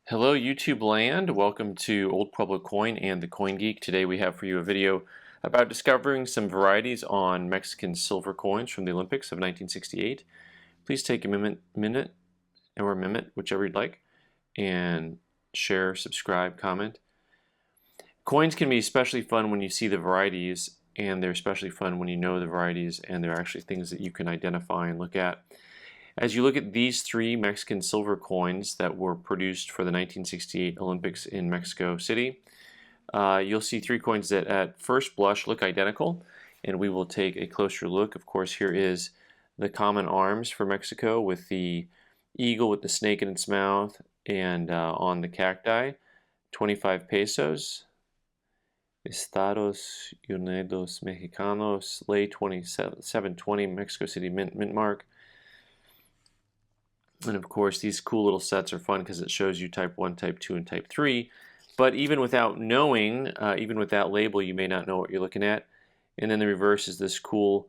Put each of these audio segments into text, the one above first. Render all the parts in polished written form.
Hello YouTube land, welcome to Old Pueblo Coin and the Coin Geek. Today we have for you a video about discovering some varieties on Mexican silver coins from the Olympics of 1968. Please take a minute, whichever you'd like, and share, subscribe, comment. Coins can be especially fun when you see the varieties, and they're especially fun when you know the varieties and they're actually things that you can identify and look at. As you look at these three Mexican silver coins that were produced for the 1968 Olympics in Mexico City, you'll see three coins that at first blush look identical, and we will take a closer look. Of course, here is the common arms for Mexico with the eagle with the snake in its mouth and on the cacti, 25 pesos. Estados Unidos Mexicanos, lay 2720 Mexico City mint mark. And of course, these cool little sets are fun because it shows you type 1, type 2, and type 3. But even without knowing, even with that label, you may not know what you're looking at. And then the reverse is this cool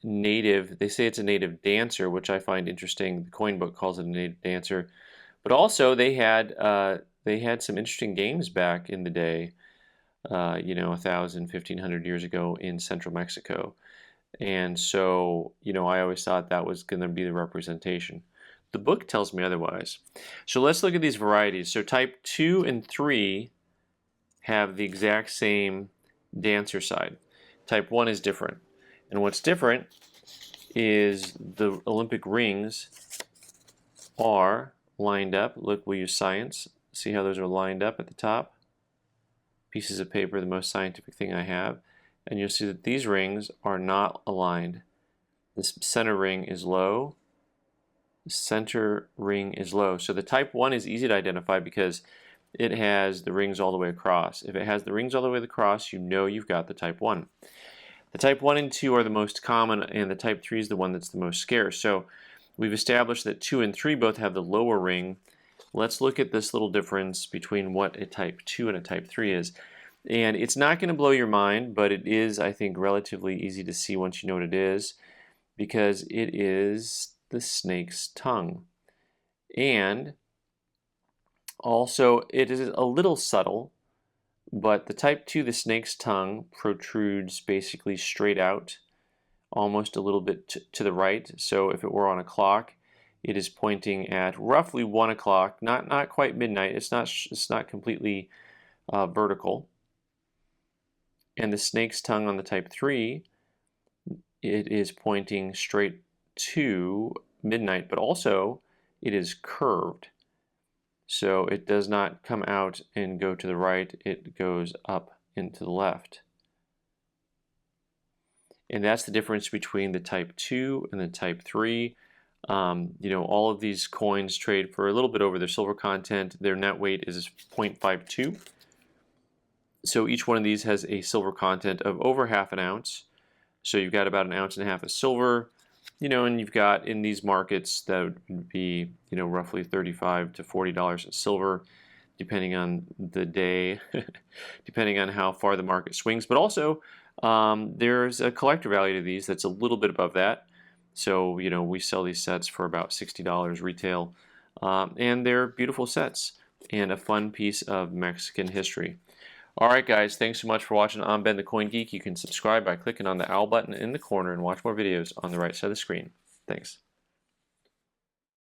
native, they say it's a native dancer, which I find interesting. The coin book calls it a native dancer. But also they had some interesting games back in the day, 1,000, 1,500 years ago in central Mexico. And so, I always thought that was going to be the representation. The book tells me otherwise. So let's look at these varieties. So type 2 and 3 have the exact same dancer side. Type 1 is different. And what's different is the Olympic rings are lined up. Look, we'll use science. See how those are lined up at the top? Pieces of paper, the most scientific thing I have. And you'll see that these rings are not aligned. This center ring is low. The center ring is low. So the type 1 is easy to identify because it has the rings all the way across. If it has the rings all the way across, you know you've got the type 1. The type 1 and 2 are the most common, and the type 3 is the one that's the most scarce. So we've established that 2 and 3 both have the lower ring. Let's look at this little difference between what a type 2 and a type 3 is. And it's not going to blow your mind, but it is, I think, relatively easy to see once you know what it is, because it is the snake's tongue. And also, it is a little subtle, but the type 2, the snake's tongue, protrudes basically straight out, almost a little bit to the right. So if it were on a clock, it is pointing at roughly 1 o'clock, not quite midnight. It's not completely vertical. And the snake's tongue on the type 3, it is pointing straight to midnight, but also it is curved. So it does not come out and go to the right, it goes up and to the left. And that's the difference between the type 2 and the type 3. All of these coins trade for a little bit over their silver content. Their net weight is 0.52. So each one of these has a silver content of over half an ounce. So you've got about 1.5 ounces of silver, and you've got in these markets that would be, roughly $35 to $40 in silver, depending on the day, depending on how far the market swings. But also, there's a collector value to these that's a little bit above that. So, we sell these sets for about $60 retail, and they're beautiful sets and a fun piece of Mexican history. Alright guys, thanks so much for watching. I'm Ben the Coin Geek. You can subscribe by clicking on the owl button in the corner and watch more videos on the right side of the screen. Thanks.